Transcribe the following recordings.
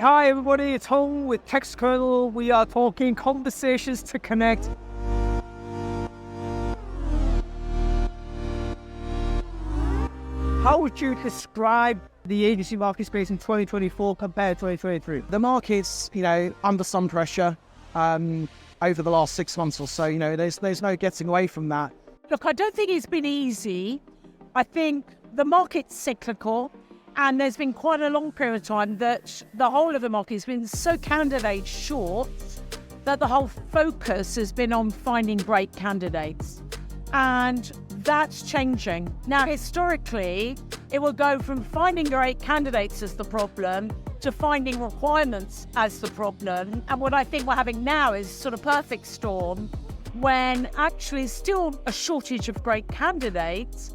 Hi everybody, it's Hong with Text Kernel. We are talking conversations to connect. How would you describe the agency market space in 2024 compared to 2023? The market's, under some pressure over the last 6 months or so. There's no getting away from that. Look, I don't think it's been easy. I think the market's cyclical, and there's been quite a long period of time that the whole of the market has been so candidate short that the whole focus has been on finding great candidates. And that's changing. Now, historically, it will go from finding great candidates as the problem to finding requirements as the problem. And what I think we're having now is sort of perfect storm when actually still a shortage of great candidates.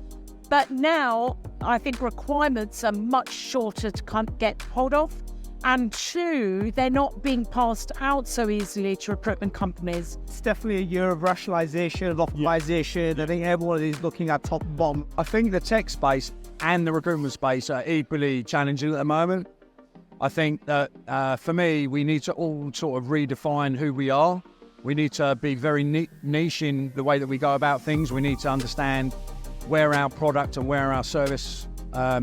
But now I think requirements are much shorter to get hold of. And two, they're not being passed out so easily to recruitment companies. It's definitely a year of rationalization, of optimization. I think everyone is looking at top and bottom. I think the tech space and the recruitment space are equally challenging at the moment. I think that for me, we need to all sort of redefine who we are. We need to be very niche in the way that we go about things. We need to understand where our product and where our service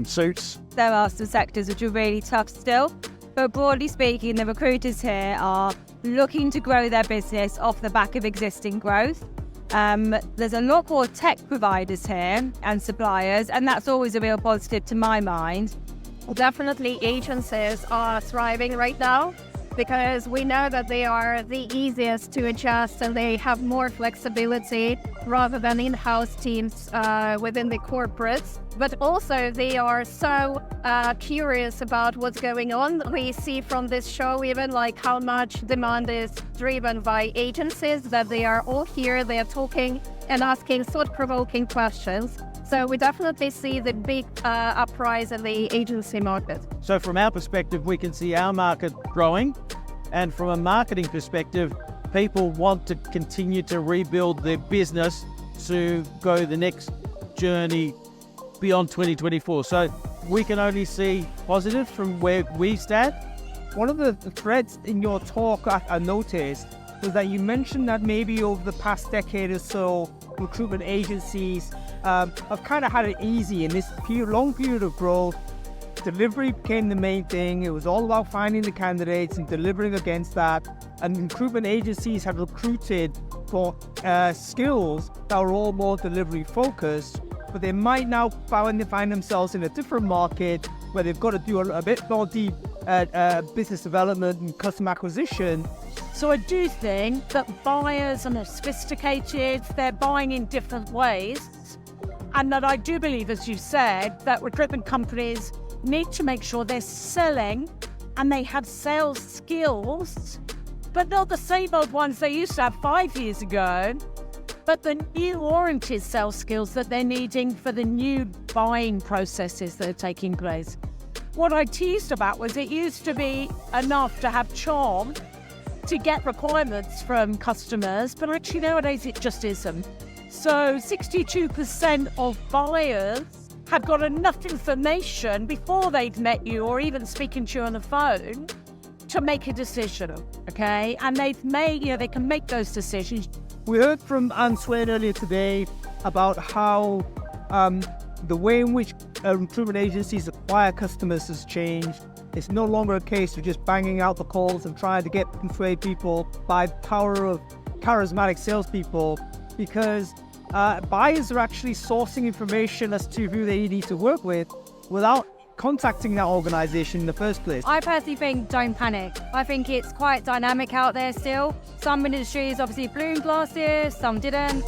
suits. There are some sectors which are really tough still, but broadly speaking, the recruiters here are looking to grow their business off the back of existing growth. There's a lot more tech providers here and suppliers, and that's always a real positive to my mind. Definitely agencies are thriving right now because we know that they are the easiest to adjust and they have more flexibility rather than in-house teams within the corporates. But also they are so curious about what's going on. We see from this show even like how much demand is driven by agencies, that they are all here, they are talking and asking thought-provoking questions. So we definitely see the big uprise in the agency market. So from our perspective, we can see our market growing. And from a marketing perspective, people want to continue to rebuild their business to go the next journey beyond 2024. So we can only see positives from where we stand. One of the threads in your talk I noticed was that you mentioned that maybe over the past decade or so, recruitment agencies have kind of had it easy in this long period of growth. Delivery became the main thing. It was all about finding the candidates and delivering against that. And recruitment agencies have recruited for skills that are all more delivery focused, but they might now find themselves in a different market where they've got to do a bit more deep business development and customer acquisition. So I do think that buyers are more sophisticated, they're buying in different ways, and that I do believe, as you said, that recruitment companies need to make sure they're selling and they have sales skills, but not the same old ones they used to have 5 years ago, but the new oriented sales skills that they're needing for the new buying processes that are taking place. What I teased about was it used to be enough to have charm to get requirements from customers, but actually nowadays it just isn't. So 62% of buyers have got enough information before they've met you or even speaking to you on the phone to make a decision, okay? And they've made, they can make those decisions. We heard from Ann Swain earlier today about how the way in which recruitment agencies acquire customers has changed. It's no longer a case of just banging out the calls and trying to persuade people by the power of charismatic salespeople, because buyers are actually sourcing information as to who they need to work with without contacting that organization in the first place. I personally think don't panic. I think it's quite dynamic out there still. Some industries obviously bloomed last year, some didn't.